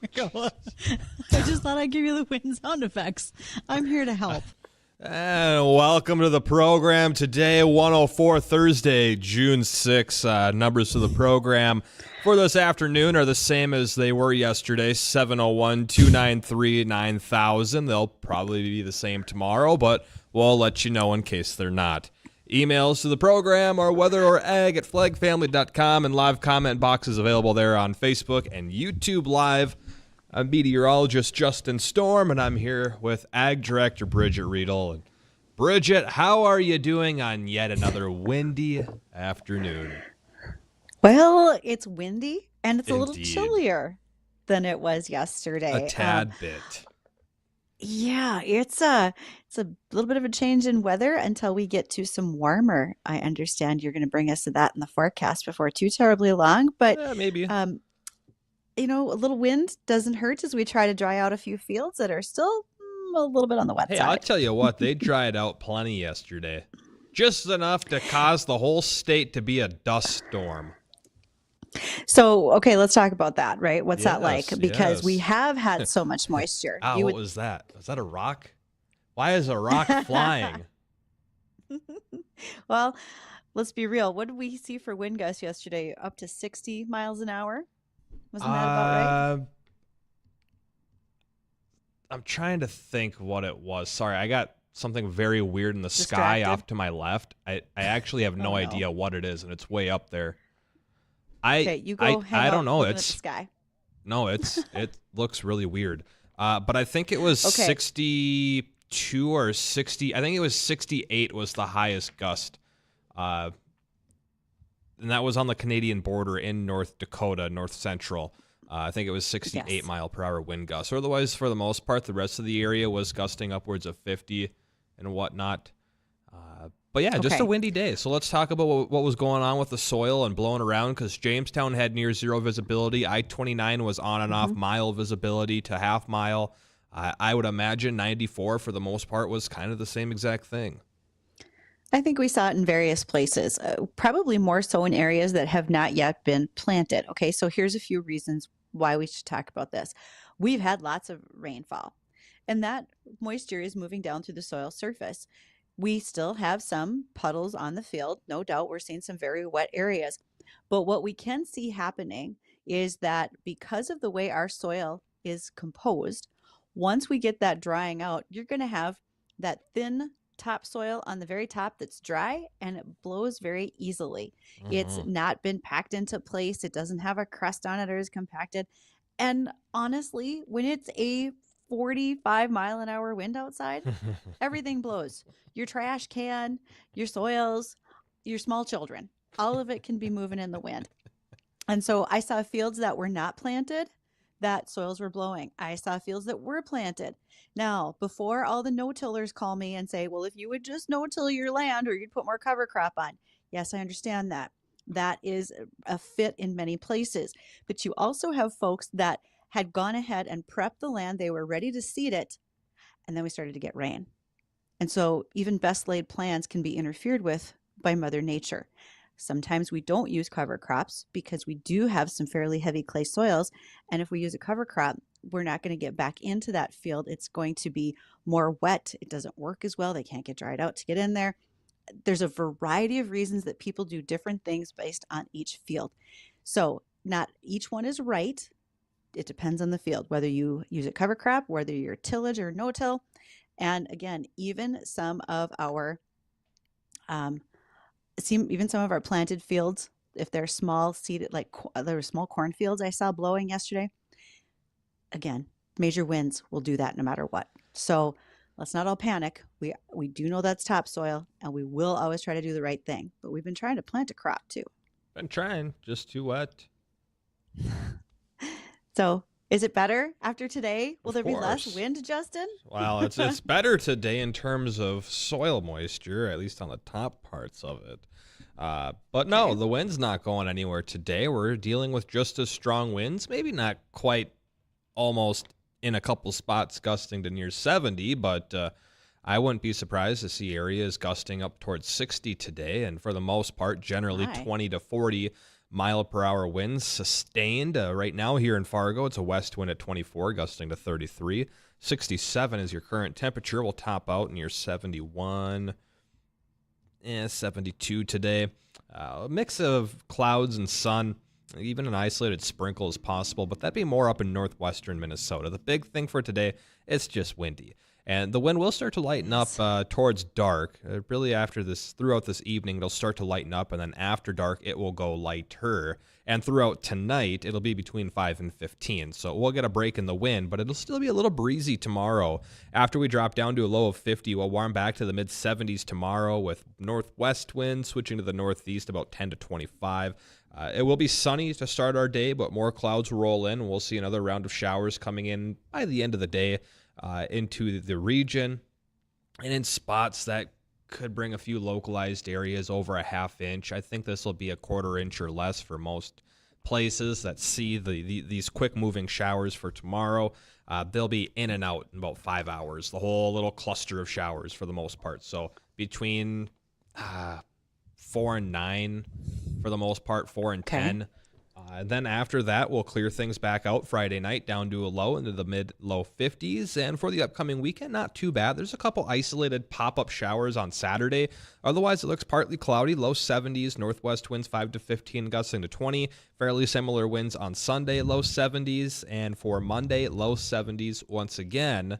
I just thought I'd give you the wind sound effects. I'm here to help. And welcome to the program today, 104 Thursday, June 6. Numbers to the program for this afternoon are the same as they were yesterday, 701-293-9000. They'll probably be the same tomorrow, but we'll let you know in case they're not. Emails to the program are weatherorag@flagfamily.com, and live comment boxes available there on Facebook and YouTube Live. I'm meteorologist Justin Storm, and I'm here with Ag Director Bridgette Readel. And Bridgette, how are you doing on yet another windy afternoon? Well, it's windy, and it's a little Indeed. chillier than it was yesterday. A tad bit. Yeah, it's a little bit of a change in weather until we get to some warmer. I understand you're going to bring us to that in the forecast before too terribly long, but Yeah, maybe. a little wind doesn't hurt as we try to dry out a few fields that are still a little bit on the wet Hey, side. I'll tell you what, they dried out plenty yesterday. Just enough to cause the whole state to be a dust storm. So, okay, let's talk about that, right? What's that Yes, like? Because we yes. have had so much moisture. Ah, what was that? Was that a rock? Why is a rock flying? Well, let's be real. What did we see for wind gusts yesterday? Up to 60 miles an hour? Wasn't that about right? I'm trying to think what it was. Sorry, I got something very weird in the sky Distracted? off to my left. I actually have no Oh, no. idea what it is, and it's way up there. Okay, you go hang I out don't know. looking at the It's sky. no, it looks really weird. But I think it was Okay. 62 or 60. I think it was 68 was the highest gust. And that was on the Canadian border in North Dakota, North Central. I think it was 68 Yes. mile per hour wind gusts. Otherwise, for the most part, the rest of the area was gusting upwards of 50 and whatnot. But yeah, just Okay. a windy day. So let's talk about what was going on with the soil and blowing around, because Jamestown had near zero visibility. I-29 was on and off mile visibility to half mile. I would imagine 94 for the most part was kind of the same exact thing. I think we saw it in various places, probably more so in areas that have not yet been planted. Okay, so here's a few reasons why we should talk about this. We've had lots of rainfall, and that moisture is moving down through the soil surface. We still have some puddles on the field. No doubt we're seeing some very wet areas. But what we can see happening is that because of the way our soil is composed, once we get that drying out, you're going to have that thin topsoil on the very top that's dry, and it blows very easily. It's Mhm. not been packed into place. It doesn't have a crust on it or is compacted. And honestly, when it's a 45-mile-an-hour wind outside, everything blows. Your trash can, your soils, your small children, all of it can be moving in the wind. And so I saw fields that were not planted, that soils were blowing. I saw fields that were planted. Now, before all the no-tillers call me and say, well, if you would just no-till your land or you'd put more cover crop on. Yes, I understand that. That is a fit in many places. But you also have folks that had gone ahead and prepped the land. They were ready to seed it. And then we started to get rain. And so even best laid plans can be interfered with by Mother Nature. Sometimes we don't use cover crops because we do have some fairly heavy clay soils. And if we use a cover crop, we're not going to get back into that field. It's going to be more wet. It doesn't work as well. They can't get dried out to get in there. There's a variety of reasons that people do different things based on each field. So not each one is right. It depends on the field, whether you use a cover crop, whether you're tillage or no-till. And again, even some of our planted fields, if they're small seeded, like there were small cornfields I saw blowing yesterday. Again, major winds will do that no matter what. So let's not all panic. We do know that's topsoil, and we will always try to do the right thing. But we've been trying to plant a crop too. Been trying, just too wet. So is it better after today? Will Of there be less course. wind, Justin? Well, it's better today in terms of soil moisture, at least on the top parts of it. But no, Okay. the wind's not going anywhere today. We're dealing with just as strong winds, maybe not quite almost in a couple spots gusting to near 70, but I wouldn't be surprised to see areas gusting up towards 60 today, and for the most part, generally My. 20 to 40 mile-per-hour winds sustained. Right now here in Fargo, it's a west wind at 24, gusting to 33. 67 is your current temperature. We'll top out near 71. 72 today. A mix of clouds and sun. Even an isolated sprinkle is possible, but that'd be more up in northwestern Minnesota. The big thing for today, it's just windy. And the wind will start to lighten up towards dark. Really after this, throughout this evening, it'll start to lighten up, and then after dark, it will go lighter. And throughout tonight, it'll be between 5 and 15. So we'll get a break in the wind, but it'll still be a little breezy tomorrow. After we drop down to a low of 50, we'll warm back to the mid-70s tomorrow with northwest winds switching to the northeast about 10 to 25. It will be sunny to start our day, but more clouds will roll in. We'll see another round of showers coming in by the end of the day into the region. And in spots that could bring a few localized areas over a half inch. I think this will be a quarter inch or less for most places that see these quick moving showers for tomorrow. They'll be in and out in about 5 hours, the whole little cluster of showers for the most part. So between 4 and 9 for the most part, 4 and 10. Then after that, we'll clear things back out Friday night down to a low into the mid-low 50s. And for the upcoming weekend, not too bad. There's a couple isolated pop-up showers on Saturday. Otherwise, it looks partly cloudy, low 70s, northwest winds 5 to 15, gusting to 20. Fairly similar winds on Sunday, low 70s. And for Monday, low 70s once again.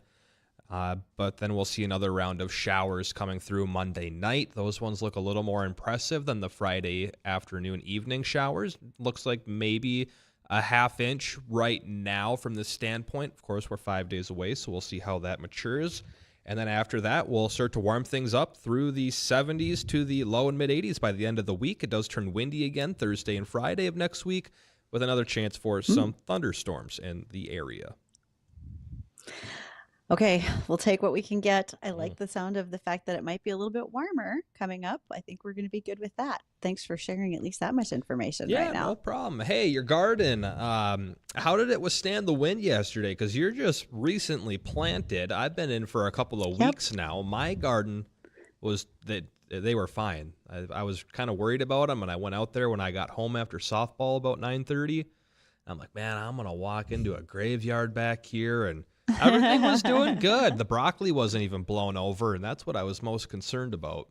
But then we'll see another round of showers coming through Monday night. Those ones look a little more impressive than the Friday afternoon evening showers. Looks like maybe a half inch right now from this standpoint. Of course, we're 5 days away, so we'll see how that matures. And then after that, we'll start to warm things up through the 70s to the low and mid 80s by the end of the week. It does turn windy again Thursday and Friday of next week with another chance for some thunderstorms in the area. Okay, we'll take what we can get. I like the sound of the fact that it might be a little bit warmer coming up. I think we're going to be good with that. Thanks for sharing at least that much information right now. Yeah, no problem. Hey, your garden, how did it withstand the wind yesterday? Because you're just recently planted. I've been in for a couple of weeks now. My garden was that they were fine. I was kind of worried about them, and I went out there when I got home after softball about 9:30. I'm like, man, I'm going to walk into a graveyard back here, and everything was doing good. The broccoli wasn't even blown over, and that's what I was most concerned about.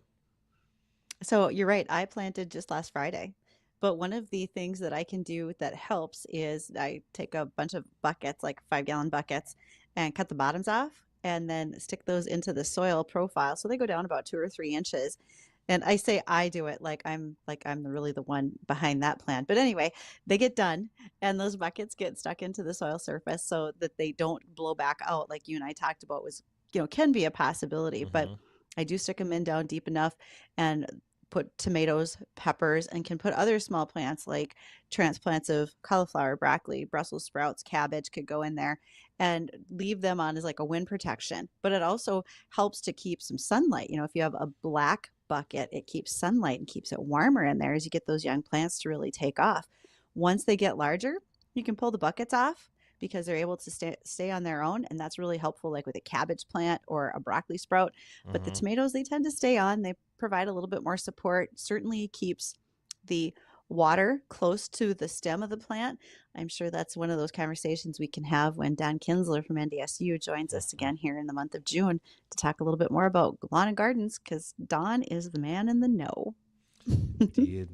So you're right. I planted just last Friday. But one of the things that I can do that helps is I take a bunch of buckets, like 5-gallon buckets, and cut the bottoms off and then stick those into the soil profile. So they go down about 2 or 3 inches. And I say I do it like I'm really the one behind that plan. But anyway, they get done and those buckets get stuck into the soil surface so that they don't blow back out like you and I talked about was, can be a possibility. But I do stick them in down deep enough and put tomatoes, peppers, and can put other small plants like transplants of cauliflower, broccoli, Brussels sprouts, cabbage could go in there and leave them on as like a wind protection. But it also helps to keep some sunlight. If you have a black bucket, it keeps sunlight and keeps it warmer in there as you get those young plants to really take off. Once they get larger, you can pull the buckets off because they're able to stay on their own, and that's really helpful like with a cabbage plant or a broccoli sprout. But the tomatoes, they tend to stay on. They provide a little bit more support. Certainly keeps the water close to the stem of the plant. I'm sure that's one of those conversations we can have when Don Kinsler from NDSU joins us again here in the month of June to talk a little bit more about lawn and gardens, because Don is the man in the know. Indeed.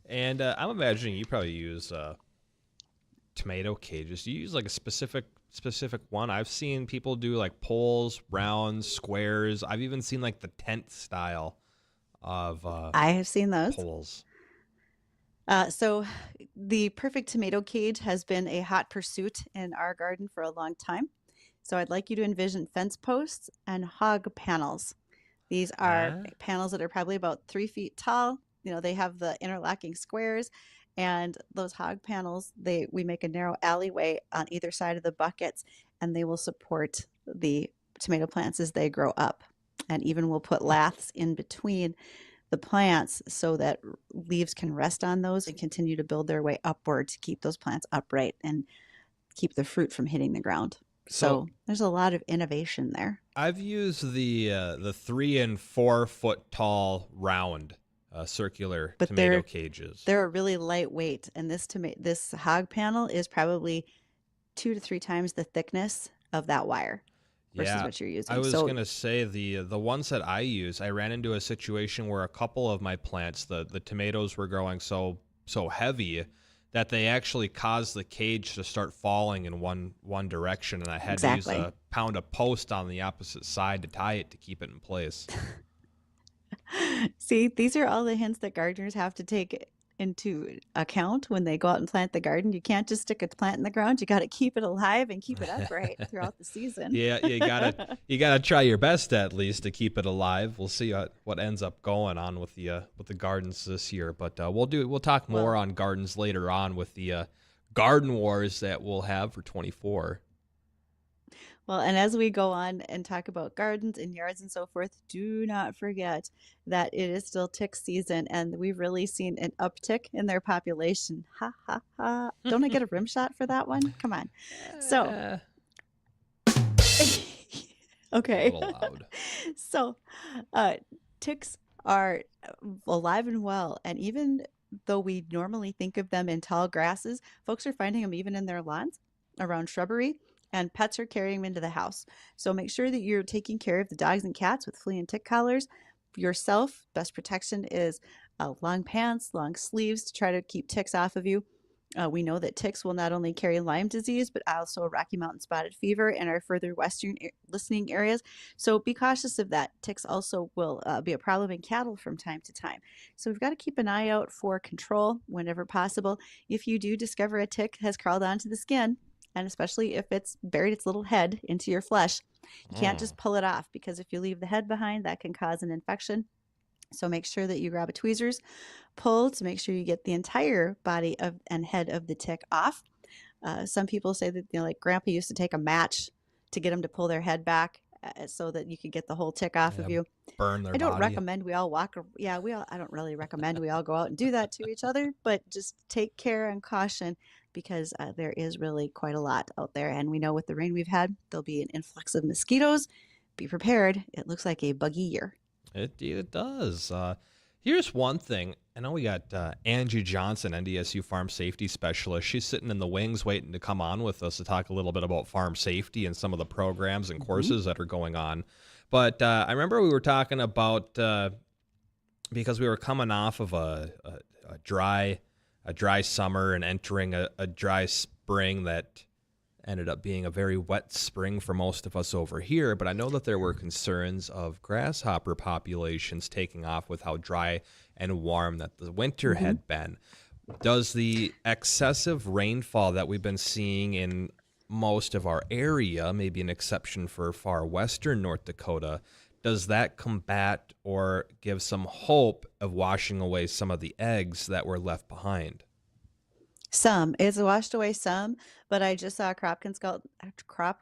And I'm imagining you probably use tomato cages. Do you use like a specific one? I've seen people do like poles, rounds, squares. I've even seen like the tent style of I have seen those poles. So the perfect tomato cage has been a hot pursuit in our garden for a long time. So I'd like you to envision fence posts and hog panels. These are panels that are probably about 3 feet tall. They have the interlocking squares, and those hog panels, we make a narrow alleyway on either side of the buckets, and they will support the tomato plants as they grow up. And even we'll put laths in between the plants so that leaves can rest on those and continue to build their way upward to keep those plants upright and keep the fruit from hitting the ground. So there's a lot of innovation there. I've used the 3 and 4 foot tall round circular But tomato cages. they're a really lightweight, and this hog panel is probably 2 to 3 times the thickness of that wire versus Yeah, what you're I using. was So gonna say the ones that I use, I ran into a situation where a couple of my plants, the tomatoes were growing so heavy that they actually caused the cage to start falling in one direction, and I had to use exactly. a pound of post on the opposite side to tie it to keep it in place. See, these are all the hints that gardeners have to take into account when they go out and plant the garden. You can't just stick a plant in the ground. You got to keep it alive and keep it upright throughout the season. Yeah, you gotta try your best at least to keep it alive. We'll see what ends up going on with the gardens this year, but we'll talk more Well, on gardens later on with the garden wars that we'll have for 24. well, and as we go on and talk about gardens and yards and so forth, do not forget that it is still tick season and we've really seen an uptick in their population. Ha ha ha. Don't I get a rim shot for that one? Come on. So, Eh, a okay. little loud. So, uh, ticks are alive and well, and even though we normally think of them in tall grasses, folks are finding them even in their lawns, around shrubbery, and pets are carrying them into the house. So make sure that you're taking care of the dogs and cats with flea and tick collars. Yourself, best protection is long pants, long sleeves to try to keep ticks off of you. We know that ticks will not only carry Lyme disease, but also Rocky Mountain spotted fever in our further western listening areas. So be cautious of that. Ticks also will be a problem in cattle from time to time. So we've got to keep an eye out for control whenever possible. If you do discover a tick has crawled onto the skin, and especially if it's buried its little head into your flesh, you can't Mm. just pull it off because if you leave the head behind, that can cause an infection. So make sure that you grab a tweezers pull to make sure you get the entire body of and head of the tick off. Some people say that like Grandpa used to take a match to get them to pull their head back so that you could get the whole tick off Yeah, of you. burn their I don't body. recommend we all walk. Yeah, we all. I don't really recommend we all go out and do that to each other, but just take care and caution because there is really quite a lot out there, and we know with the rain we've had, there'll be an influx of mosquitoes. Be prepared. It looks like a buggy year. It does. Here's one thing. I know we got Angie Johnson, NDSU Farm Safety Specialist. She's sitting in the wings waiting to come on with us to talk a little bit about farm safety and some of the programs and Mm-hmm. courses that are going on. But I remember we were talking about because we were coming off of a dry summer and entering a dry spring that ended up being a very wet spring for most of us over here, but I know that there were concerns of grasshopper populations taking off with how dry and warm that the winter Mm-hmm. had been. Does the excessive rainfall that we've been seeing in most of our area, maybe an exception for far western North Dakota, does that combat or give some hope of washing away some of the eggs that were left behind? Some. It's washed away some, but I just saw a crop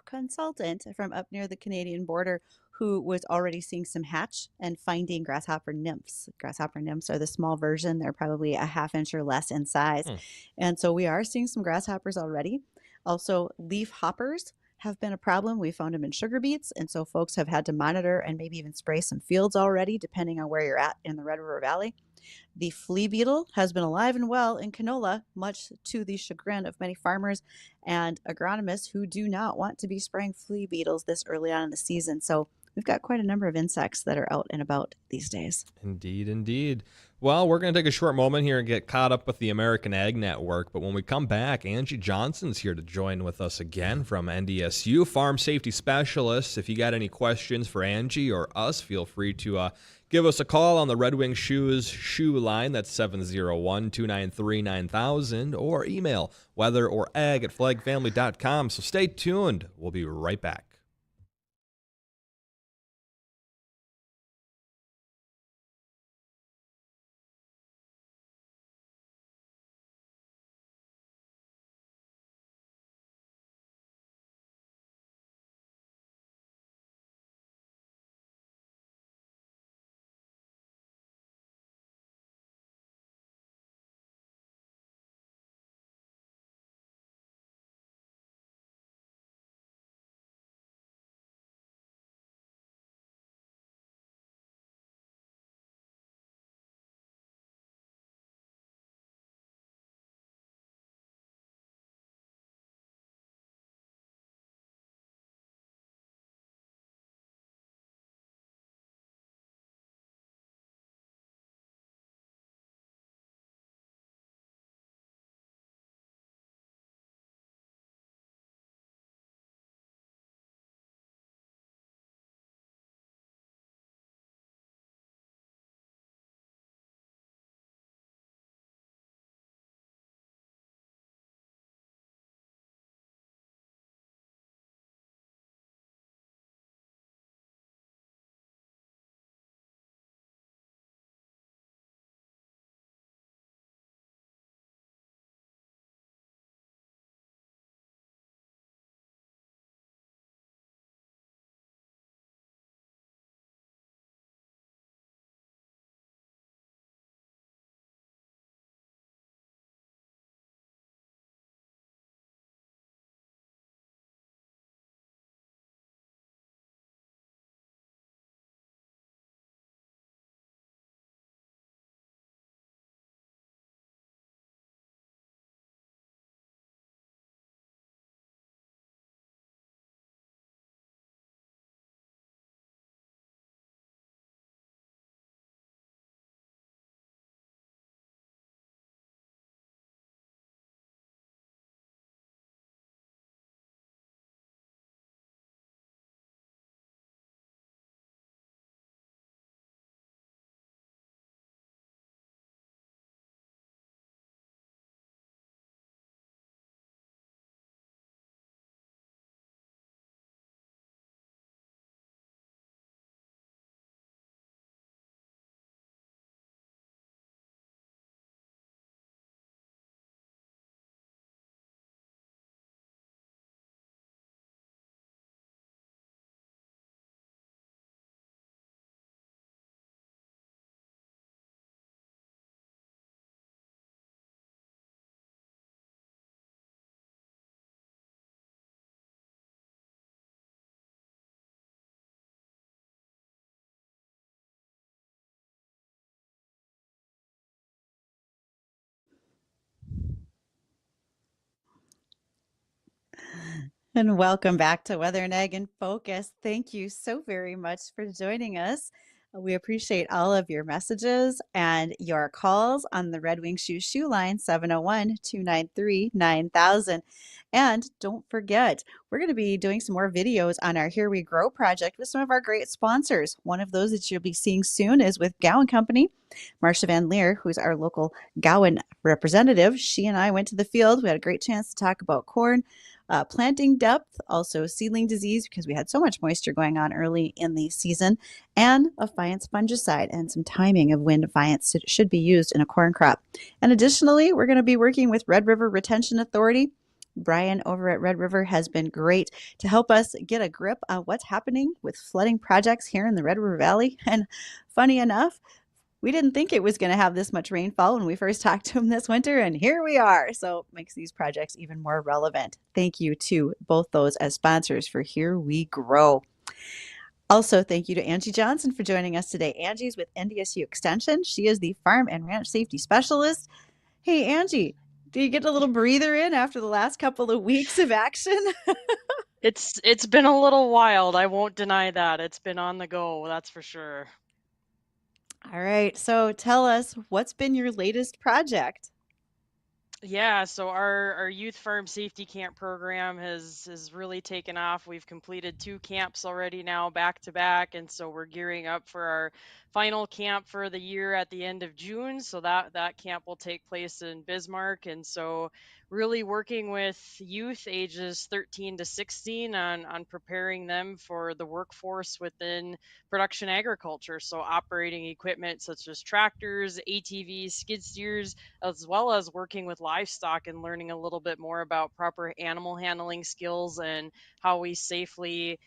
consultant from up near the Canadian border who was already seeing some hatch and finding grasshopper nymphs. Grasshopper nymphs are the small version. They're probably a half inch or less in size. Hmm. And so we are seeing some grasshoppers already. Also, leaf hoppers have been a problem. We found them in sugar beets. And so folks have had to monitor and maybe even spray some fields already, depending on where you're at in the Red River Valley. The flea beetle has been alive and well in canola, much to the chagrin of many farmers and agronomists who do not want to be spraying flea beetles this early on in the season. So we've got quite a number of insects that are out and about these days. Indeed, indeed. Well, we're going to take a short moment here and get caught up with the American Ag Network. But when we come back, Angie Johnson's here to join with us again from NDSU, Farm Safety Specialist. If you got any questions for Angie or us, feel free to give us a call on the Red Wing Shoes shoe line. That's 701-293-9000 or email weatherorag@flagfamily.com. So stay tuned. We'll be right back. And welcome back to Weather and Egg in Focus. Thank you so very much for joining us. We appreciate all of your messages and your calls on the Red Wing Shoe line 701-293-9000. And don't forget, we're going to be doing some more videos on our Here We Grow project with some of our great sponsors. One of those that you'll be seeing soon is with Gowan Company. Marcia Van Leer, who's our local Gowan representative, she and I went to the field. We had a great chance to talk about corn, planting depth, also seedling disease because we had so much moisture going on early in the season, and a Defiance fungicide and some timing of when Defiance should be used in a corn crop. And additionally, we're going to be working with Red River Retention Authority. Brian over at Red River has been great to help us get a grip on what's happening with flooding projects here in the Red River Valley. And funny enough, we didn't think it was going to have this much rainfall when we first talked to him this winter, and here we are. So it makes these projects even more relevant. Thank you to both those as sponsors for Here We Grow. Also, thank you to Angie Johnson for joining us today. Angie's with NDSU Extension. She is the Farm and Ranch Safety Specialist. Hey, Angie, do you get a little breather in after the last couple of weeks of action? It's been a little wild. I won't deny that. It's been on the go, that's for sure. All right. So tell us, what's been your latest project? Yeah, so our youth farm safety camp program has really taken off. We've completed 2 camps already now back to back, and so we're gearing up for our final camp for the year at the end of June. So that camp will take place in Bismarck, and so really working with youth ages 13 to 16 on preparing them for the workforce within production agriculture. So operating equipment such as tractors, ATVs, skid steers, as well as working with livestock and learning a little bit more about proper animal handling skills and how we safely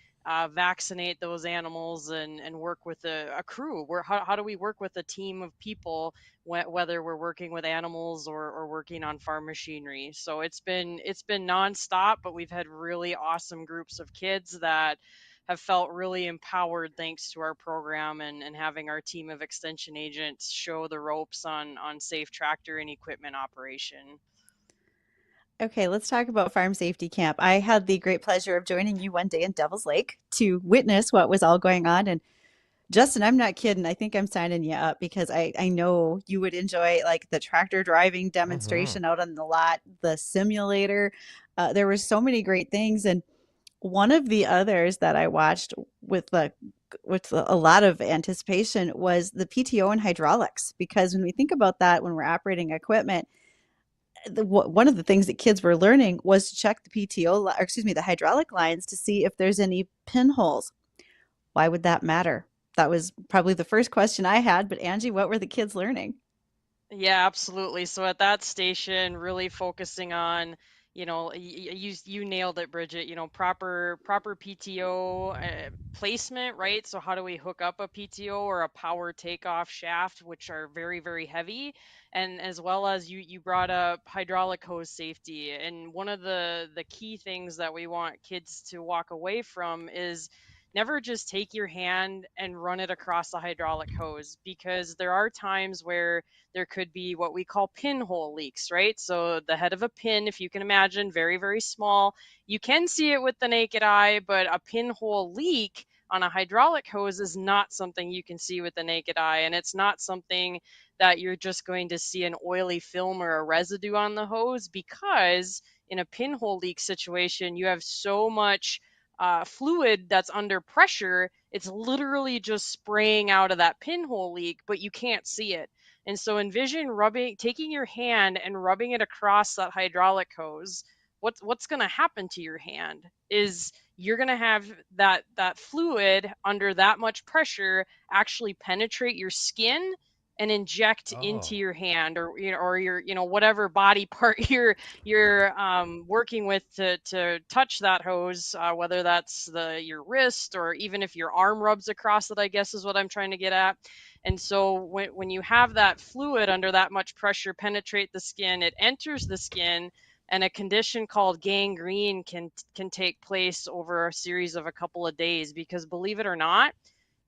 vaccinate those animals and work with a crew. How do we work with a team of people, whether we're working with animals or working on farm machinery? So it's been nonstop, but we've had really awesome groups of kids that have felt really empowered thanks to our program and having our team of extension agents show the ropes on safe tractor and equipment operation. Okay, let's talk about Farm Safety Camp. I had the great pleasure of joining you one day in Devil's Lake to witness what was all going on. And Justin, I'm not kidding. I think I'm signing you up because I know you would enjoy like the tractor driving Hmm. demonstration out on the lot, the simulator. There were so many great things. And one of the others that I watched with the with a lot of anticipation was the PTO and hydraulics. Because when we think about that, when we're operating equipment, one of the things that kids were learning was to check the or excuse me, the hydraulic lines to see if there's any pinholes. Why would that matter? That was probably the first question I had. But Angie, what were the kids learning? Yeah, absolutely. So at that station, really focusing on, you nailed it, Bridget. Proper PTO placement, right? So how do we hook up a PTO or a power takeoff shaft, which are very, very heavy, and as well as you brought up hydraulic hose safety. And one of the key things that we want kids to walk away from is never just take your hand and run it across the hydraulic hose, because there are times where there could be what we call pinhole leaks, right? So the head of a pin, if you can imagine, very, very small. You can see it with the naked eye, but a pinhole leak on a hydraulic hose is not something you can see with the naked eye. And it's not something that you're just going to see an oily film or a residue on the hose, because in a pinhole leak situation, you have so much fluid that's under pressure. It's literally just spraying out of that pinhole leak, but you can't see it. And so envision taking your hand and rubbing it across that hydraulic hose. What's going to happen to your hand is you're going to have that fluid under that much pressure actually penetrate your skin and inject into Oh. your hand, or your whatever body part you're working with to touch that hose, whether that's your wrist or even if your arm rubs across it, I guess is what I'm trying to get at. And so when you have that fluid under that much pressure penetrate the skin, it enters the skin, and a condition called gangrene can take place over a series of a couple of days. Because believe it or not,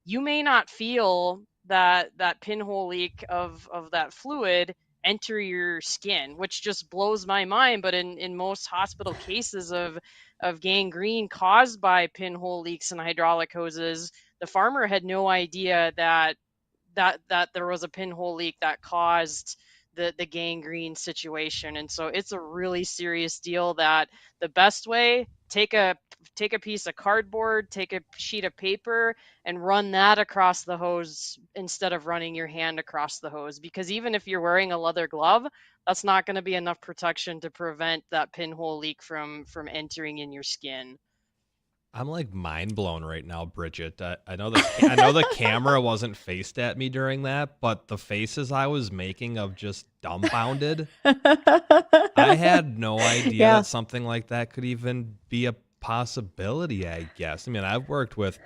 you may not feel that pinhole leak of that fluid enter your skin, which just blows my mind. But in most hospital cases of gangrene caused by pinhole leaks and hydraulic hoses, the farmer had no idea that there was a pinhole leak that caused the gangrene situation. And so it's a really serious deal. That the best way, take a piece of cardboard, take a sheet of paper, and run that across the hose instead of running your hand across the hose, because even if you're wearing a leather glove, that's not going to be enough protection to prevent that pinhole leak from entering in your skin. I'm like mind blown right now, Bridget. I know I know the camera wasn't faced at me during that, but the faces I was making of just dumbfounded. I had no idea Yeah. that something like that could even be a possibility, I guess. I mean, I've worked with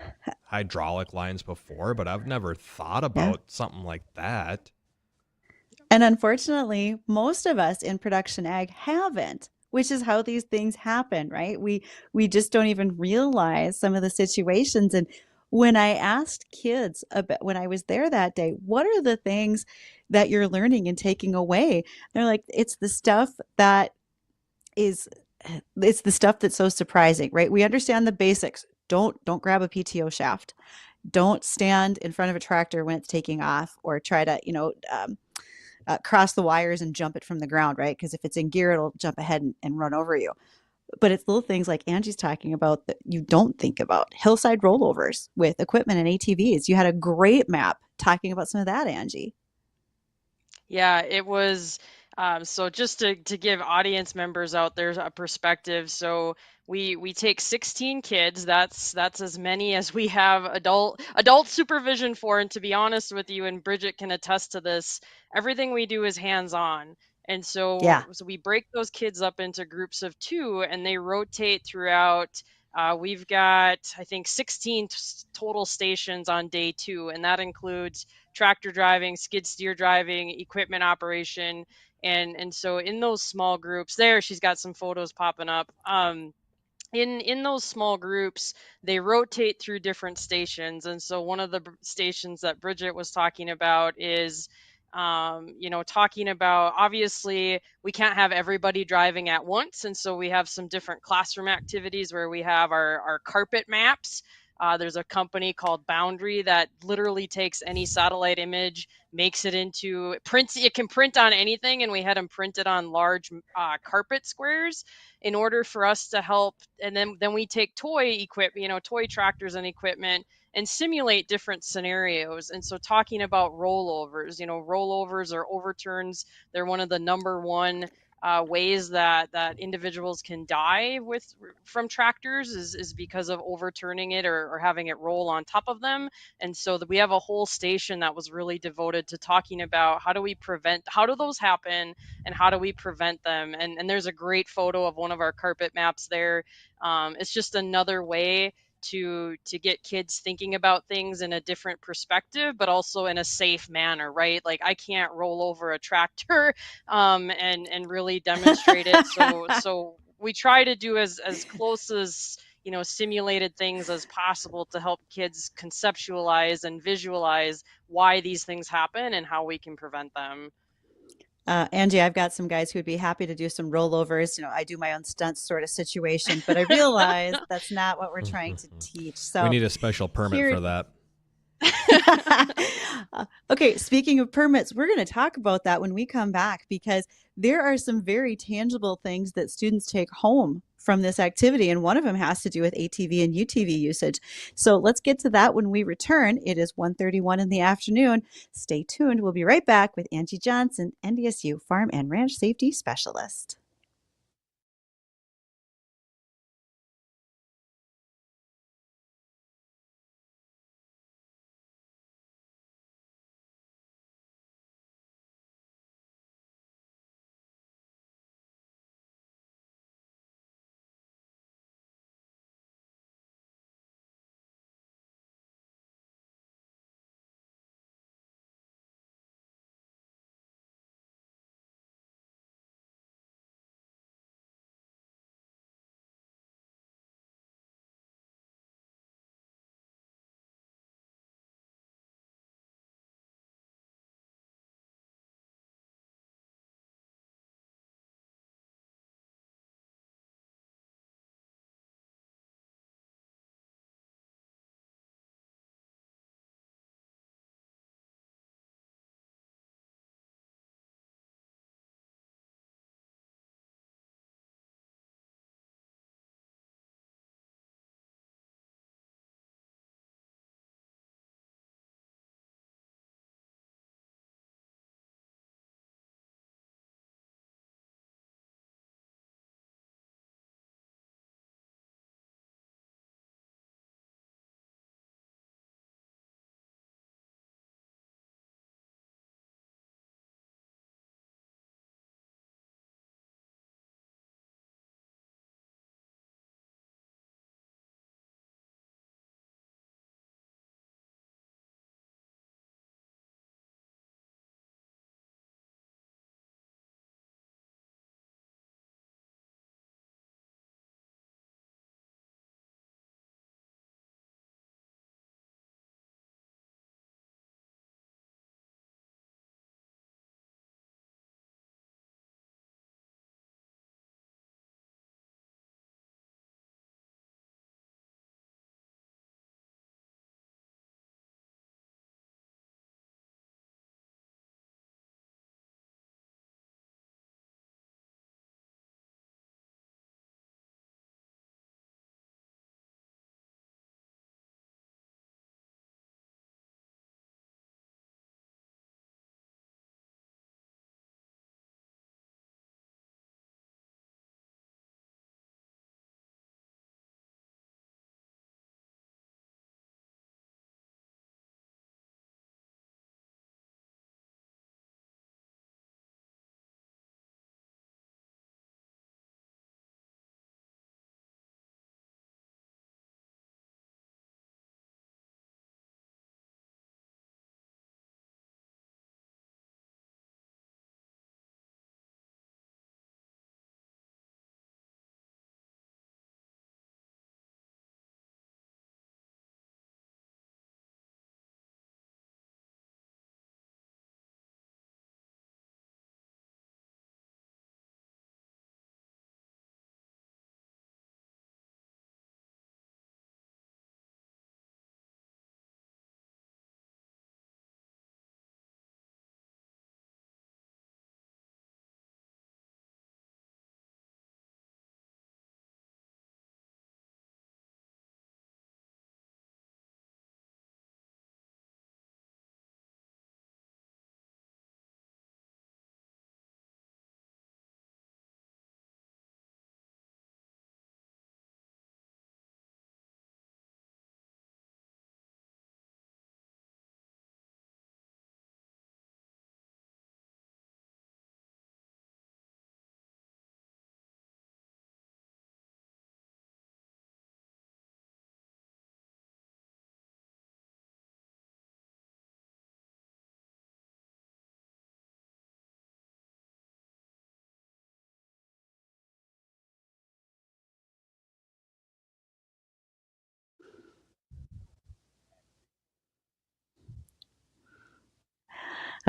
hydraulic lines before, but I've never thought Yeah. about something like that. And unfortunately, most of us in production ag haven't, which is how these things happen, right? We just don't even realize some of the situations. And when I asked kids about when I was there that day, what are the things that you're learning and taking away? They're like, it's the stuff that is it's the stuff that's so surprising, right? We understand the basics. Don't grab a PTO shaft. Don't stand in front of a tractor when it's taking off, or try to, cross the wires and jump it from the ground, right? Because if it's in gear, it'll jump ahead and run over you. But it's little things like Angie's talking about that you don't think about. Hillside rollovers with equipment and ATVs. You had a great map talking about some of that, Angie. Yeah, it was. So just to give audience members out there a perspective, so we take 16 kids. That's as many as we have adult supervision for. And to be honest with you, and Bridget can attest to this, everything we do is hands on. And Yeah. so we break those kids up into groups of two, and they rotate throughout. We've got, I think, 16 total stations on day 2, and that includes tractor driving, skid steer driving, equipment operation. And so in those small groups, there she's got some photos popping up. In those small groups, they rotate through different stations. And so one of the stations that Bridget was talking about is talking about, obviously we can't have everybody driving at once, and so we have some different classroom activities where we have our carpet maps. There's a company called Boundary that literally takes any satellite image, makes it into prints. It can print on anything, and we had them printed on large carpet squares in order for us to help. And then we take toy tractors and equipment, and simulate different scenarios. And so talking about rollovers, rollovers or overturns, they're one of the number one ways that individuals can die from tractors is because of overturning it, or having it roll on top of them. And so we have a whole station that was really devoted to talking about how do those happen, and how do we prevent them. And there's a great photo of one of our carpet maps there. It's just another way to get kids thinking about things in a different perspective, but also in a safe manner, right? Like, I can't roll over a tractor and really demonstrate it. So we try to do as close as simulated things as possible to help kids conceptualize and visualize why these things happen and how we can prevent them. Angie, I've got some guys who would be happy to do some rollovers. I do my own stunts sort of situation, but I realize that's not what we're trying to teach. We So need a special permit here, for that. okay, speaking of permits, we're going to talk about that when we come back, because there are some very tangible things that students take home from this activity, and one of them has to do with ATV and UTV usage. So let's get to that when we return. It is 1:31 in the afternoon. Stay tuned. We'll be right back with Angie Johnson, NDSU Farm and Ranch Safety Specialist.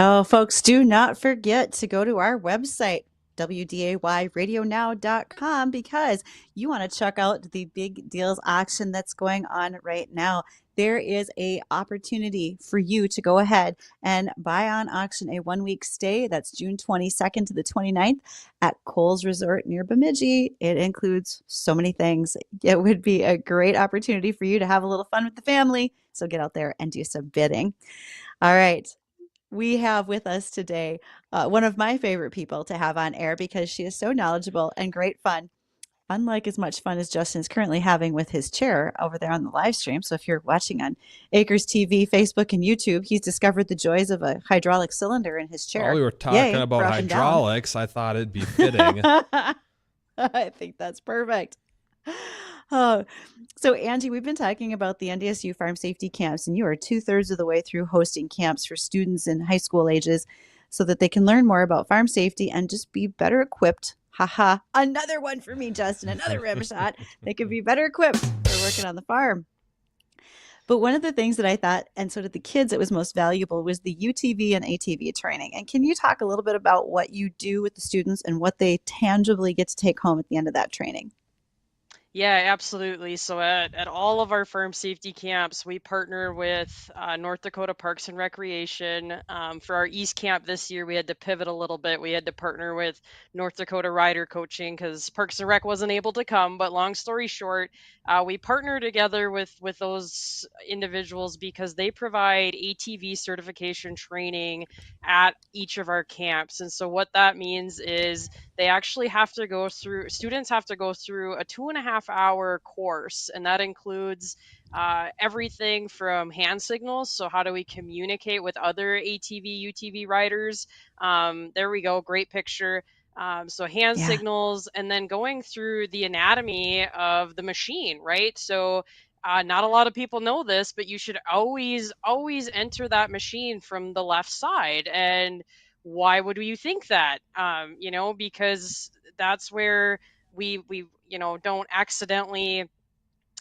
Oh, folks, do not forget to go to our website, WDAYradionow.com, because you want to check out the big deals auction that's going on right now. There is a opportunity for you to go ahead and buy on auction a 1 week stay. That's June 22nd to the 29th at Coles Resort near Bemidji. It includes so many things. It would be a great opportunity for you to have a little fun with the family. So get out there and do some bidding. All right. We have with us today one of my favorite people to have on air because she is so knowledgeable and great fun. Unlike as much fun as Justin's currently having with his chair over there on the live stream. So if you're watching on Acres TV, Facebook, and YouTube, he's discovered the joys of a hydraulic cylinder in his Well, chair. we were talking Yay about for up and down. hydraulics. I thought it'd be fitting. I think that's perfect. Oh, so Angie, we've been talking about the NDSU farm safety camps, and you are 2/3 of the way through hosting camps for students in high school ages so that they can learn more about farm safety and just be better equipped. Haha, another one for me, Justin, another rim shot. They could be better equipped for working on the farm. But one of the things that I thought, and so did the kids, it was most valuable was the UTV and ATV training. And can you talk a little bit about what you do with the students and what they tangibly get to take home at the end of that training? Yeah, absolutely. So at all of our farm safety camps, we partner with North Dakota Parks and Recreation. For our East Camp this year, we had to pivot a little bit. We had to partner with North Dakota Rider Coaching because Parks and Rec wasn't able to come. But long story short, we partner together with those individuals because they provide ATV certification training at each of our camps. And so what that means is students have to go through a 2.5 hour course, and that includes everything from hand signals. So, how do we communicate with other ATV, UTV riders? There we go, great picture. So, hand Yeah. signals, and then going through the anatomy of the machine, right? So, not a lot of people know this, but you should always enter that machine from the left side. And why would you think that? Because that's where we don't accidentally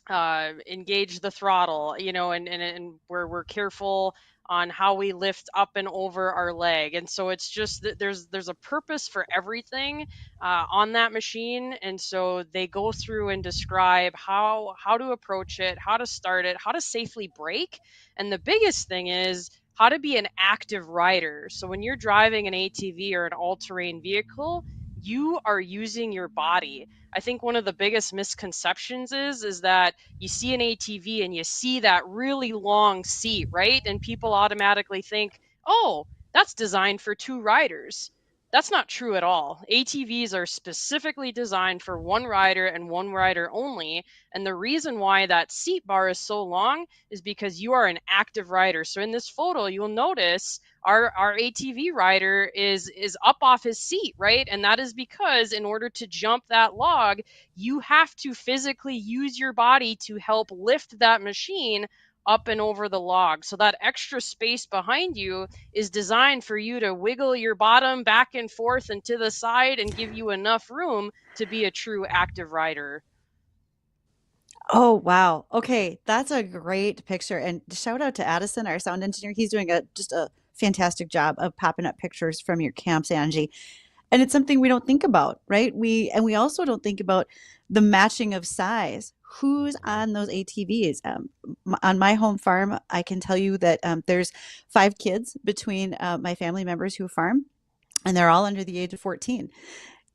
engage the throttle, and we're careful on how we lift up and over our leg. And so it's just that there's a purpose for everything on that machine. And so they go through and describe how to approach it, how to start it, how to safely brake. And the biggest thing is how to be an active rider. So when you're driving an ATV or an all-terrain vehicle, you are using your body. I think one of the biggest misconceptions is that you see an ATV and you see that really long seat, right? And people automatically think, oh, that's designed for two riders. That's not true at all. ATVs are specifically designed for one rider and one rider only. And the reason why that seat bar is so long is because you are an active rider. So in this photo, you'll notice our ATV rider is up off his seat, right? And that is because in order to jump that log, you have to physically use your body to help lift that machine up and over the log. So that extra space behind you is designed for you to wiggle your bottom back and forth and to the side and give you enough room to be a true active rider. Oh, wow. Okay, that's a great picture. And shout out to Addison, our sound engineer. He's doing just a fantastic job of popping up pictures from your camps, Angie. And it's something we don't think about, right? We also don't think about the matching of size. Who's on those ATVs? On my home farm, I can tell you that there's 5 kids between my family members who farm, and they're all under the age of 14.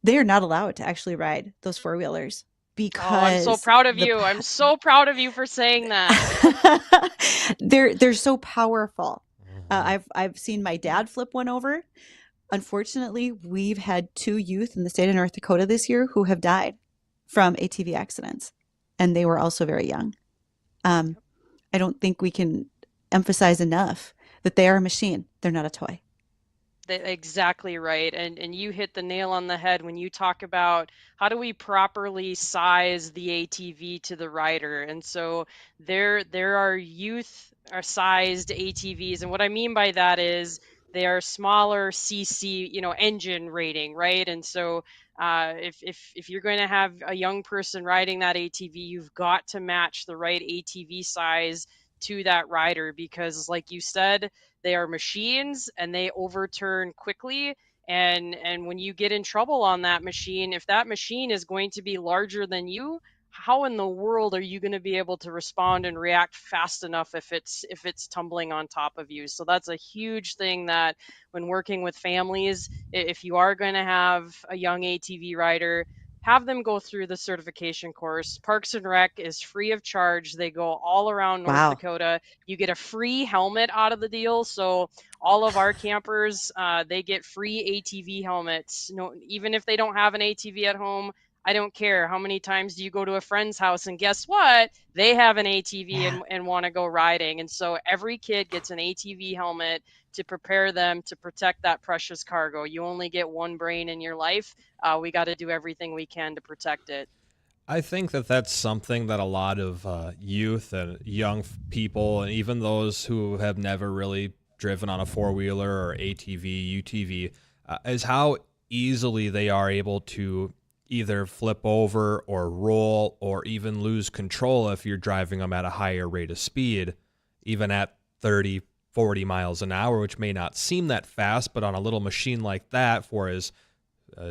They are not allowed to actually ride those four-wheelers Oh, I'm so because proud of you. I'm so proud of you for saying that. they're so powerful. Mhm. I've seen my dad flip one over. Unfortunately, we've had 2 youth in the state of North Dakota this year who have died from ATV accidents, and they were also very young. Um, I don't think we can emphasize enough that they are a machine. They're not a toy. Exactly right. And you hit the nail on the head when you talk about how do we properly size the ATV to the rider. And so there are youth sized ATVs. And what I mean by that is they are smaller CC, engine rating, right? And so if you're going to have a young person riding that ATV, you've got to match the right ATV size to that rider, because like you said, they are machines and they overturn quickly. And when you get in trouble on that machine, if that machine is going to be larger than you, how in the world are you going to be able to respond and react fast enough if it's tumbling on top of you? So that's a huge thing that when working with families, if you are going to have a young ATV rider, have them go through the certification course. Parks and Rec is free of charge. They go all around North Wow. Dakota. You get a free helmet out of the deal. So all of our campers, they get free ATV helmets. No, even if they don't have an ATV at home, I don't care. How many times do you go to a friend's house and guess what? They have an ATV Yeah. and want to go riding. And so every kid gets an ATV helmet to prepare them to protect that precious cargo. You only get one brain in your life. We got to do everything we can to protect it. I think that that's something that a lot of youth and young people, and even those who have never really driven on a four wheeler or ATV, UTV, is how easily they are able to either flip over or roll or even lose control if you're driving them at a higher rate of speed, even at 30, 40 miles an hour, which may not seem that fast, but on a little machine like that, for as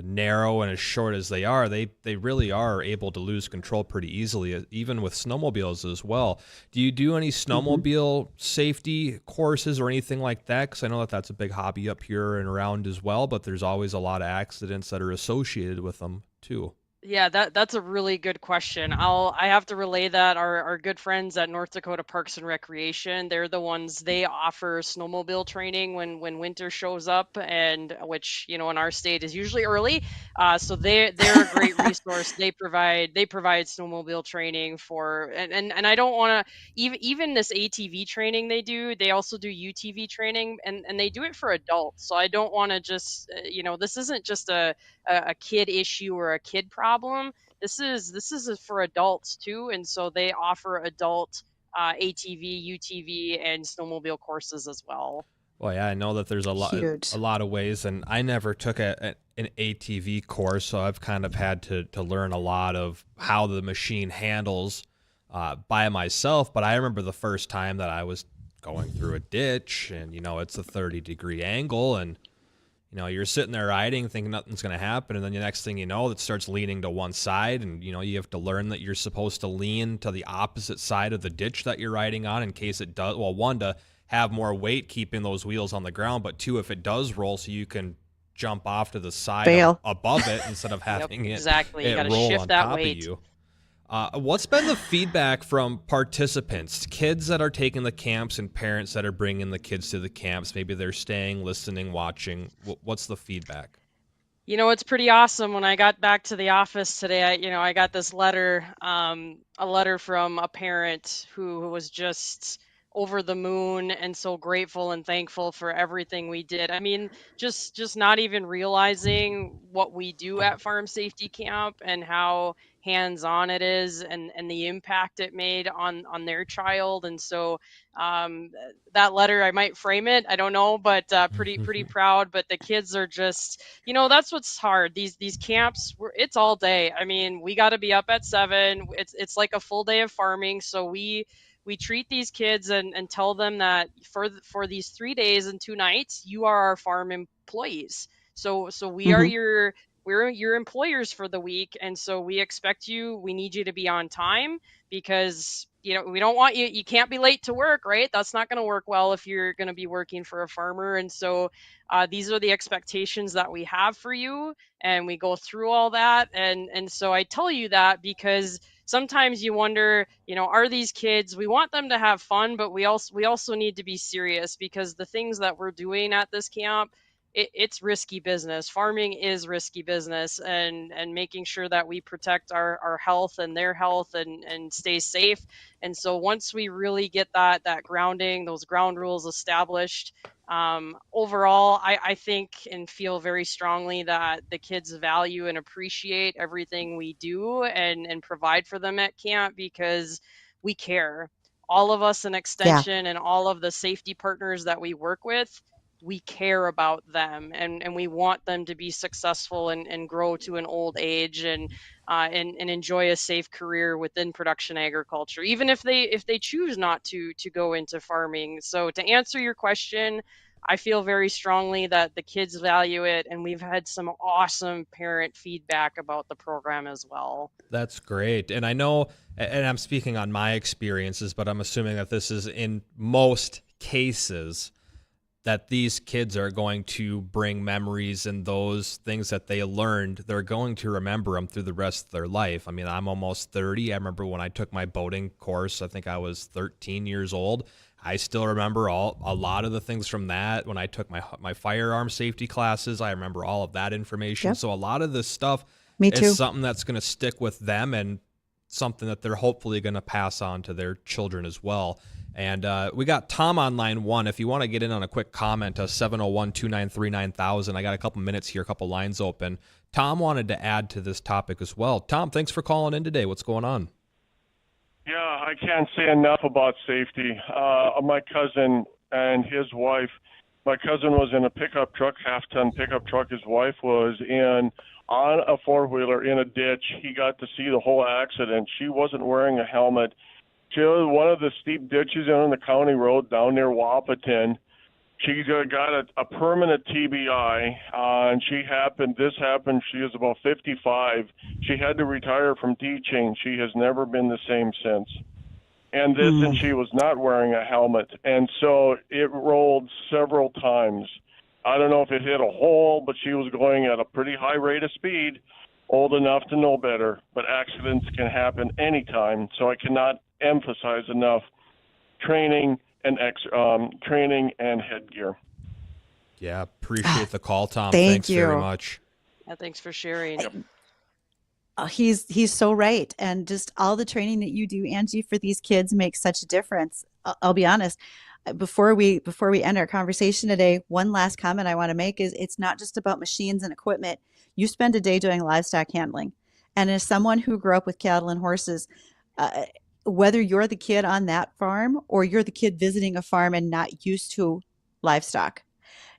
narrow and as short as they really are able to lose control pretty easily, even with snowmobiles as well. Do you do any Hmm. snowmobile safety courses or anything like that? Because I know that that's a big hobby up here and around as well, but there's always a lot of accidents that are associated with them too. Yeah, that's a really good question. I have to relay that our good friends at North Dakota Parks and Recreation, they're the ones, they offer snowmobile training when winter shows up, and which, in our state is usually early. So they're a great resource. They provide snowmobile training for, and I don't want to, even this ATV training they do, they also do UTV training, and they do it for adults. So I don't want to just, this isn't just a kid issue or a kid problem. This is for adults too, and so they offer adult ATV, UTV, and snowmobile courses as well. Well, yeah, I know that there's a Huge. lot of ways, and I never took an ATV course, so I've kind of had to learn a lot of how the machine handles by myself. But I remember the first time that I was going through a ditch, and it's a 30-degree angle, and you're sitting there riding, thinking nothing's going to happen, and then the next thing you know, it starts leaning to one side, and you have to learn that you're supposed to lean to the opposite side of the ditch that you're riding on in case it does. Well, one, to have more weight keeping those wheels on the ground, but two, if it does roll, so you can jump off to the side Bail. above it instead of Yep, having it exactly. You got to roll shift on that top of weight. you. What's been the feedback from participants, kids that are taking the camps and parents that are bringing the kids to the camps? Maybe they're staying, listening, watching. What's the feedback? It's pretty awesome. When I got back to the office today, I got this letter, a letter from a parent who was just over the moon and so grateful and thankful for everything we did. I mean, just not even realizing what we do at Farm Safety Camp and how hands-on it is, and the impact it made on their child. And so um, that letter, I might frame it, I don't know, but pretty proud. But the kids are just, that's what's hard. These camps, it's all day. I mean, we got to be up at 7. It's like a full day of farming. So we treat these kids and tell them that for these 3 days and 2 nights, you are our farm employees. So we are Hmm. we're your employers for the week, and so we need you to be on time, because we don't want you can't be late to work, right? That's not going to work well if you're going to be working for a farmer. And so these are the expectations that we have for you, and we go through all that. And so I tell you that because sometimes you wonder, are these kids, we want them to have fun, but we also need to be serious, because the things that we're doing at this camp, it's risky business. Farming is risky business, and making sure that we protect our health and their health, and stay safe. And so once we really get that grounding, those ground rules established, overall, I think and feel very strongly that the kids value and appreciate everything we do and provide for them at camp, because we care. All of us in Yeah. extension and all of the safety partners that we work with we care about them, and we want them to be successful and grow to an old age, and enjoy a safe career within production agriculture, even if they choose not to go into farming. So to answer your question, I feel very strongly that the kids value it, and we've had some awesome parent feedback about the program as well. That's great. And I know, and I'm speaking on my experiences, but I'm assuming that this is in most cases that these kids are going to bring memories, and those things that they learned, they're going to remember them through the rest of their life. I mean, I'm almost 30. I remember when I took my boating course, I think I was 13 years old. I still remember a lot of the things from that. When I took my firearm safety classes, I remember all of that information. Yep. So a lot of this stuff Me is too. something that's going to stick with them, and something that they're hopefully going to pass on to their children as well. And we got Tom on line one. If you want to get in on a quick comment, 701-293-9000. I got a couple minutes here, a couple lines open. Tom wanted to add to this topic as well. Tom, thanks for calling in today. What's going on? Yeah, I can't say enough about safety. My cousin and his wife, my cousin was in a pickup truck, half-ton pickup truck. His wife was on a four-wheeler in a ditch. He got to see the whole accident. She wasn't wearing a helmet. She was one of the steep ditches on the county road down near Wapaton. She got a permanent TBI, and this happened, she was about 55. She had to retire from teaching. She has never been the same since. And she was not wearing a helmet. And so it rolled several times. I don't know if it hit a hole, but she was going at a pretty high rate of speed, old enough to know better. But accidents can happen anytime. So I cannot emphasize enough training and headgear. Yeah, appreciate the call, Tom. Thank Thanks you very much. Yeah, thanks for sharing. Yep. He's so right, and just all the training that you do, Angie, for these kids makes such a difference. I'll be honest. Before we end our conversation today, one last comment I want to make is it's not just about machines and equipment. You spend a day doing livestock handling, and as someone who grew up with cattle and horses, whether you're the kid on that farm or you're the kid visiting a farm and not used to livestock,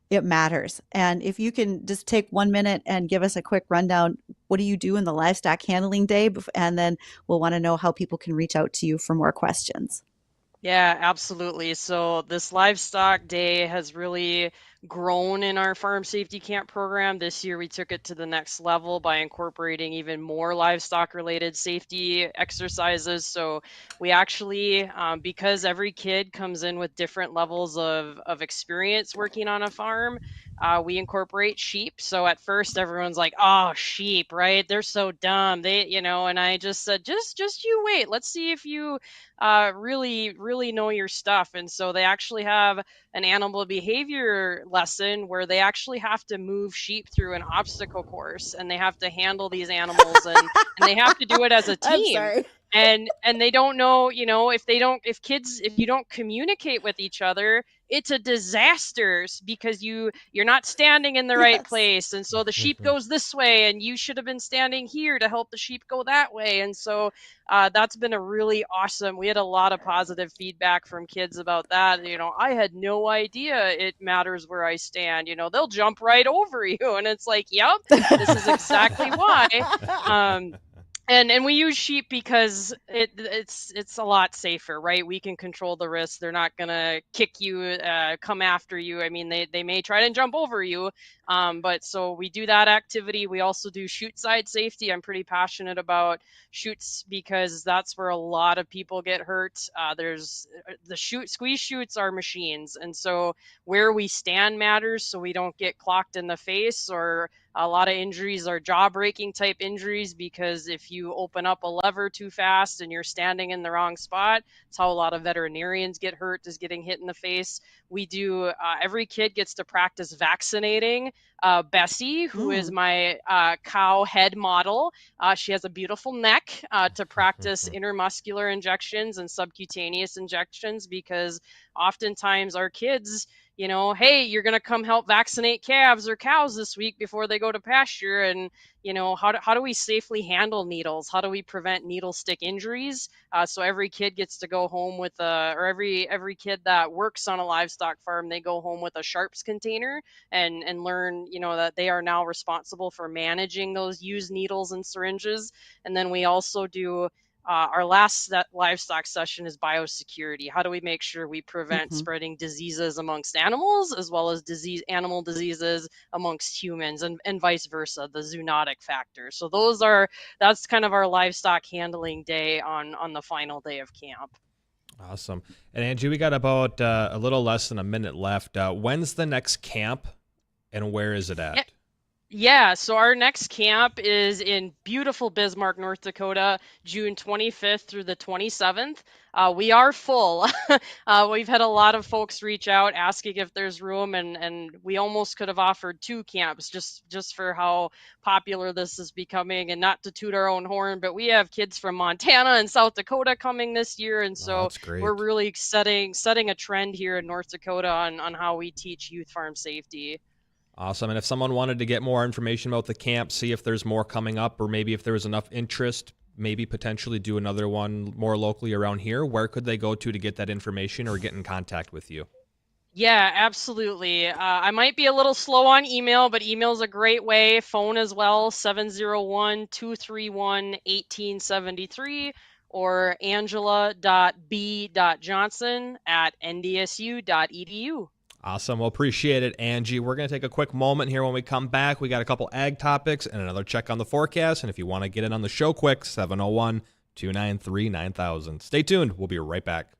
it matters. And if you can just take 1 minute and give us a quick rundown, what do you do in the livestock handling day? And then we'll want to know how people can reach out to you for more questions. Yeah, absolutely. So this livestock day has really grown in our farm safety camp program. This year we took it to the next level by incorporating even more livestock related safety exercises. So we actually, because every kid comes in with different levels of experience working on a farm, we incorporate sheep. So at first everyone's like, oh, sheep, right? They're so dumb. And I just said, just you wait. Let's see if you really know your stuff. And so they actually have an animal behavior lesson where they actually have to move sheep through an obstacle course, and they have to handle these animals, and they have to do it as a I'm team. sorry. And they don't know, if you don't communicate with each other, it's a disaster, because you're not standing in the right Yes. place, and so the sheep goes this way and you should have been standing here to help the sheep go that way. And so that's been a really awesome, we had a lot of positive feedback from kids about that. I had no idea it matters where I stand. They'll jump right over you, and it's like, yep, this is exactly why. And we use sheep because it's a lot safer, right? We can control the risks. They're not gonna kick you, come after you. I mean, they may try to jump over you, but so we do that activity. We also do chute side safety. I'm pretty passionate about chutes because that's where a lot of people get hurt. There's the squeeze chutes are machines, and so where we stand matters, so we don't get clocked in the face, or a lot of injuries are jaw breaking type injuries, because if you open up a lever too fast and you're standing in the wrong spot, it's how a lot of veterinarians get hurt, is getting hit in the face. We do, every kid gets to practice vaccinating. Bessie, who is my cow head model, she has a beautiful neck to practice intermuscular injections and subcutaneous injections, because oftentimes our kids, hey, you're going to come help vaccinate calves or cows this week before they go to pasture. And, how do we safely handle needles? How do we prevent needle stick injuries? So every kid gets to go home with or every kid that works on a livestock farm, they go home with a sharps container and learn, that they are now responsible for managing those used needles and syringes. And then we also do our last livestock session is biosecurity. How do we make sure we prevent Mm-hmm. spreading diseases amongst animals as well as animal diseases amongst humans, and vice versa, the zoonotic factor. So that's kind of our livestock handling day on the final day of camp. Awesome. And Angie, we got about a little less than a minute left. When's the next camp and where is it Yeah, at? Yeah, so our next camp is in beautiful Bismarck, North Dakota, June 25th through the 27th. We are full. We've had a lot of folks reach out asking if there's room, and we almost could have offered 2 camps just for how popular this is becoming. And not to toot our own horn, but we have kids from Montana and South Dakota coming this year, and Oh, so that's we're great. really setting a trend here in North Dakota on how we teach youth farm safety. Awesome. And if someone wanted to get more information about the camp, see if there's more coming up, or maybe if there was enough interest, maybe potentially do another one more locally around here, where could they go to get that information or get in contact with you? Yeah, absolutely. I might be a little slow on email, but email's a great way. Phone as well, 701-231-1873, or angela.b.johnson@ndsu.edu. Awesome. Well, appreciate it, Angie. We're going to take a quick moment here when we come back. We got a couple ag topics and another check on the forecast. And if you want to get in on the show quick, 701-293-9000. Stay tuned. We'll be right back.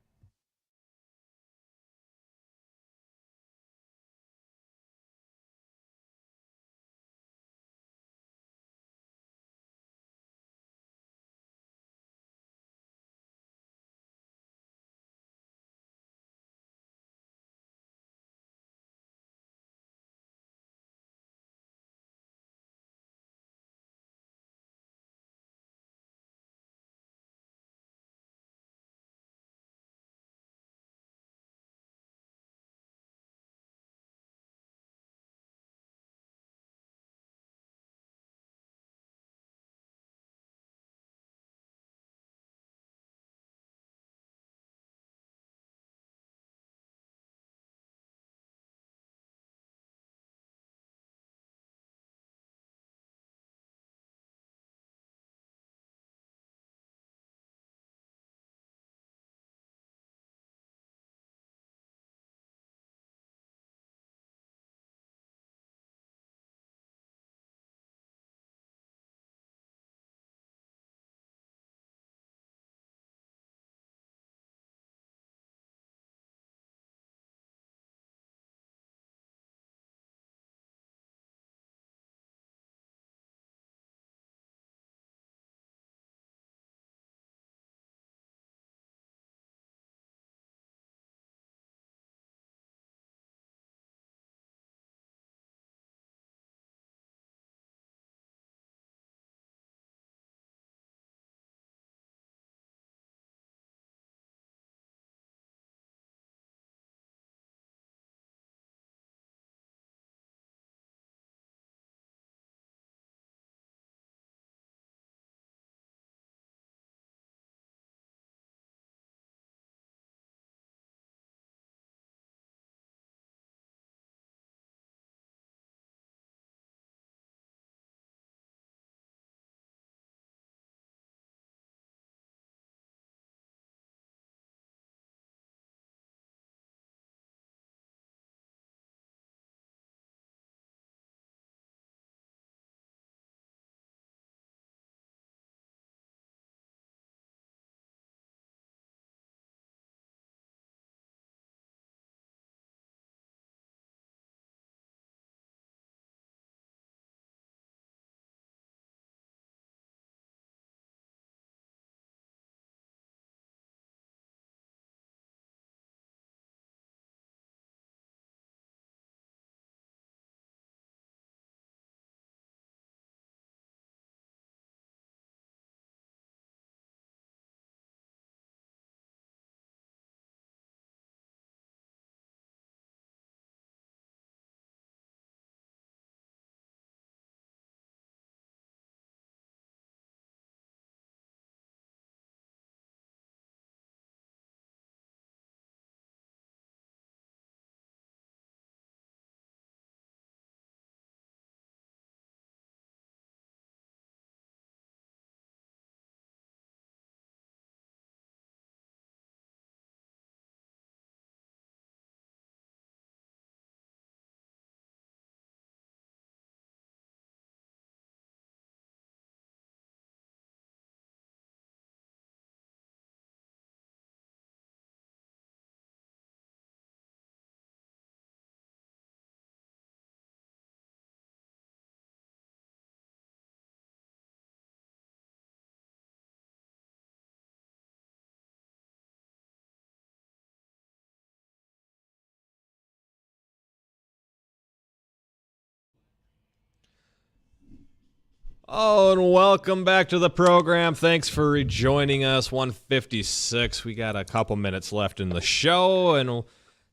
Oh, and welcome back to the program. Thanks for rejoining us. 156. We got a couple minutes left in the show, and we'll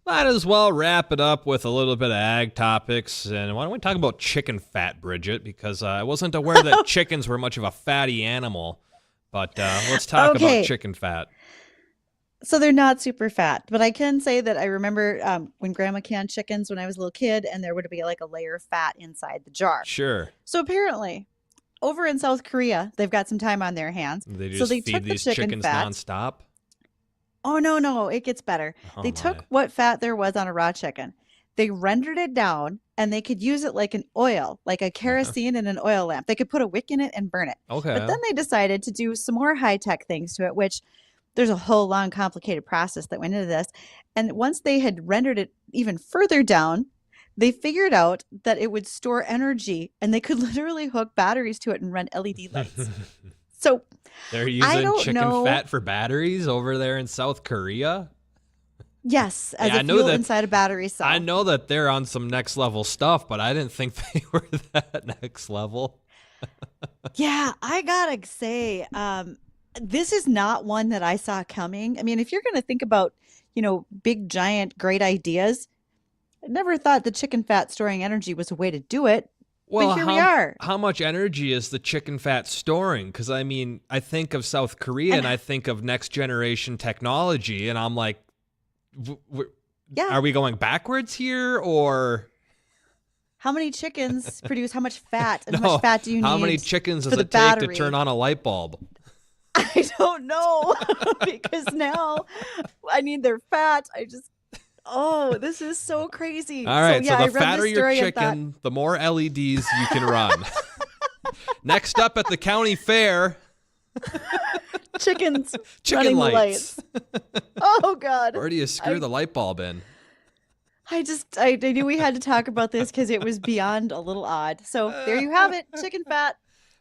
might as well wrap it up with a little bit of ag topics. And why don't we talk about chicken fat, Bridgette? Because I wasn't aware that chickens were much of a fatty animal. But let's talk about chicken fat. So they're not super fat, but I can say that I remember when Grandma canned chickens when I was a little kid, and there would be like a layer of fat inside the jar. Sure. So apparently, over in South Korea, they've got some time on their hands. They just so they feed took these the chicken chickens fat. nonstop? Oh, no, it gets better. They took what fat there was on a raw chicken. They rendered it down, and they could use it like an oil, like a kerosene in an oil lamp. They could put a wick in it and burn it. Okay. But then they decided to do some more high-tech things to it, which there's a whole long, complicated process that went into this. And once they had rendered it even further down, they figured out that it would store energy, and they could literally hook batteries to it and run LED lights. So they're using chicken fat for batteries over there in South Korea? Yes, as a fuel inside a battery cell. I know that they're on some next level stuff, but I didn't think they were that next level. Yeah, I gotta say, this is not one that I saw coming. I mean, if you're going to think about, big, giant, great ideas, I never thought the chicken fat storing energy was a way to do it. Well, but here we are. How much energy is the chicken fat storing? Because, I mean, I think of South Korea and I think of next generation technology, and I'm like, are we going backwards here, or... How many chickens produce how much fat, and how much fat do you need? How many chickens does it take battery? to turn on a light bulb? I don't know, because now I need their fat. This is so crazy. All right, so the fatter your chicken, the more LEDs you can run. Next up at the county fair, chicken running lights. Oh, God. Where do you screw the light bulb in? I knew we had to talk about this because it was beyond a little odd. So there you have it, chicken fat.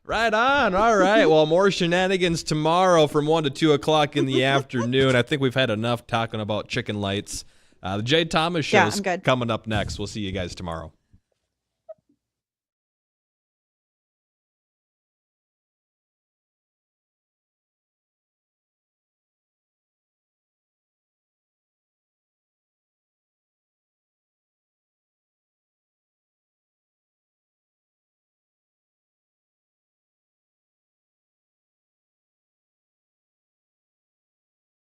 Right on. All right. Well, more shenanigans tomorrow from 1 to 2 o'clock in the afternoon. I think we've had enough talking about chicken lights. The Jay Thomas Show is coming up next. We'll see you guys tomorrow.